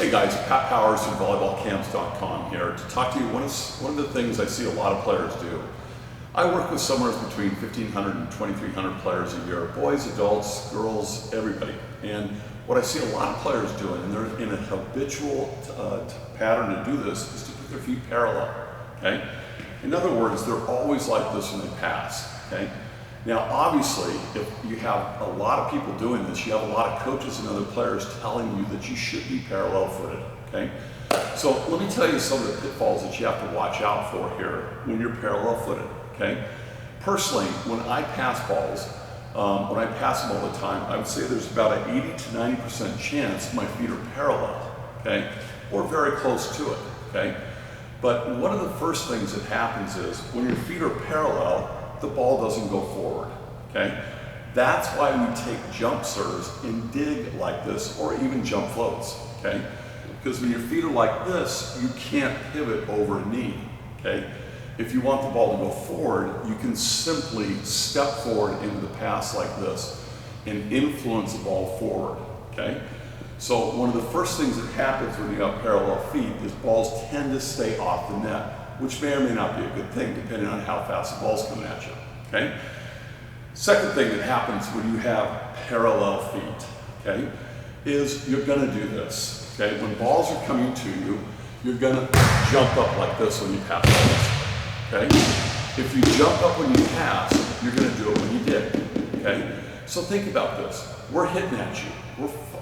Hey guys, Pat Powers from volleyballcamps.com here to talk to you. One of the things I see a lot of players do. I work with somewhere between 1,500 and 2,300 players a year, boys, adults, girls, everybody. And what I see a lot of players doing, and they're in a habitual pattern to do this, is to put their feet parallel, okay? In other words, they're always like this when they pass, okay? Now, obviously, if you have a lot of people doing this, you have a lot of coaches and other players telling you that you should be parallel-footed, okay? So let me tell you some of the pitfalls that you have to watch out for here when you're parallel-footed, okay? Personally, when I pass balls, when I pass them all the time, I would say there's about an 80 to 90% chance my feet are parallel, okay? Or very close to it, okay? But one of the first things that happens is when your feet are parallel, the ball doesn't go forward, okay? That's why we take jump serves and dig like this, or even jump floats, okay? Because when your feet are like this, you can't pivot over a knee, okay? If you want the ball to go forward, you can simply step forward into the pass like this and influence the ball forward, okay? So one of the first things that happens when you have parallel feet is balls tend to stay off the net, which may or may not be a good thing depending on how fast the ball's coming at you, okay? Second thing that happens when you have parallel feet, okay, is you're gonna do this, okay? When balls are coming to you, you're gonna jump up like this when you pass balls, okay? If you jump up when you pass, you're gonna do it when you dig, okay? So think about this. We're hitting at you.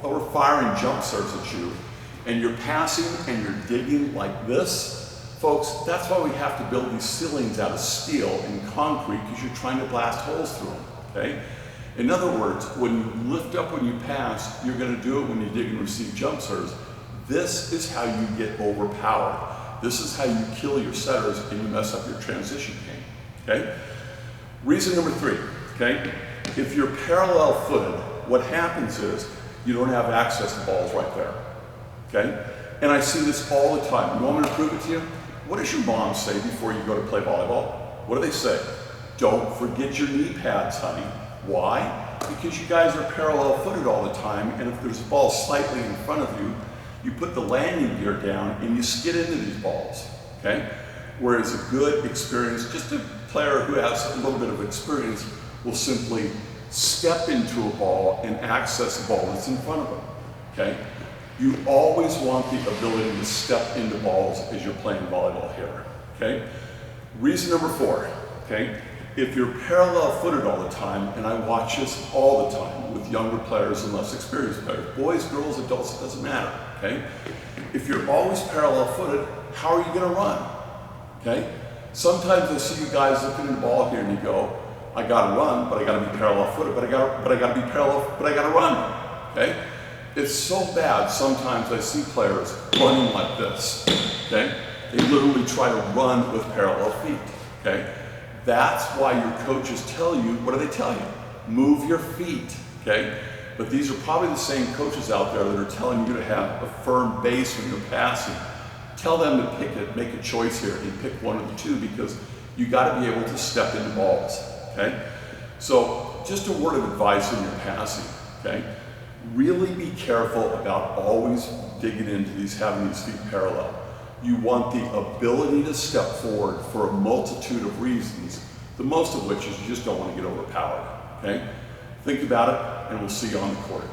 We're firing jump serves at you, and you're passing and you're digging like this. Folks, that's why we have to build these ceilings out of steel and concrete, because you're trying to blast holes through them, okay? In other words, when you lift up when you pass, you're gonna do it when you dig and receive jump serves. This is how you get overpowered. This is how you kill your setters and you mess up your transition game, okay? Reason number 3, okay? If you're parallel footed, what happens is you don't have access to balls right there, okay? And I see this all the time. You want me to prove it to you? What does your mom say before you go to play volleyball? What do they say? Don't forget your knee pads, honey. Why? Because you guys are parallel footed all the time, and if there's a ball slightly in front of you, you put the landing gear down and you skid into these balls, okay? Whereas a good experience, just a player who has a little bit of experience will simply step into a ball and access the ball that's in front of them, okay? You always want the ability to step into balls as you're playing volleyball here, okay? Reason number 4, okay? If you're parallel footed all the time, and I watch this all the time with younger players and less experienced players, boys, girls, adults, it doesn't matter, okay? If you're always parallel footed, how are you gonna run, okay? Sometimes I see you guys looking at the ball here and you go, I gotta run, but I gotta be parallel footed, but I gotta be parallel, but I gotta run, okay? It's so bad, sometimes I see players running like this, okay? They literally try to run with parallel feet, okay? That's why your coaches tell you, what do they tell you? Move your feet, okay? But these are probably the same coaches out there that are telling you to have a firm base when you're passing. Tell them to pick it, make a choice here and pick one of the two, because you gotta be able to step into balls, okay? So just a word of advice when you're passing, okay? Really be careful about always digging into these, having these feet parallel. You want the ability to step forward for a multitude of reasons, the most of which is you just don't want to get overpowered, okay? Think about it, and we'll see you on the court.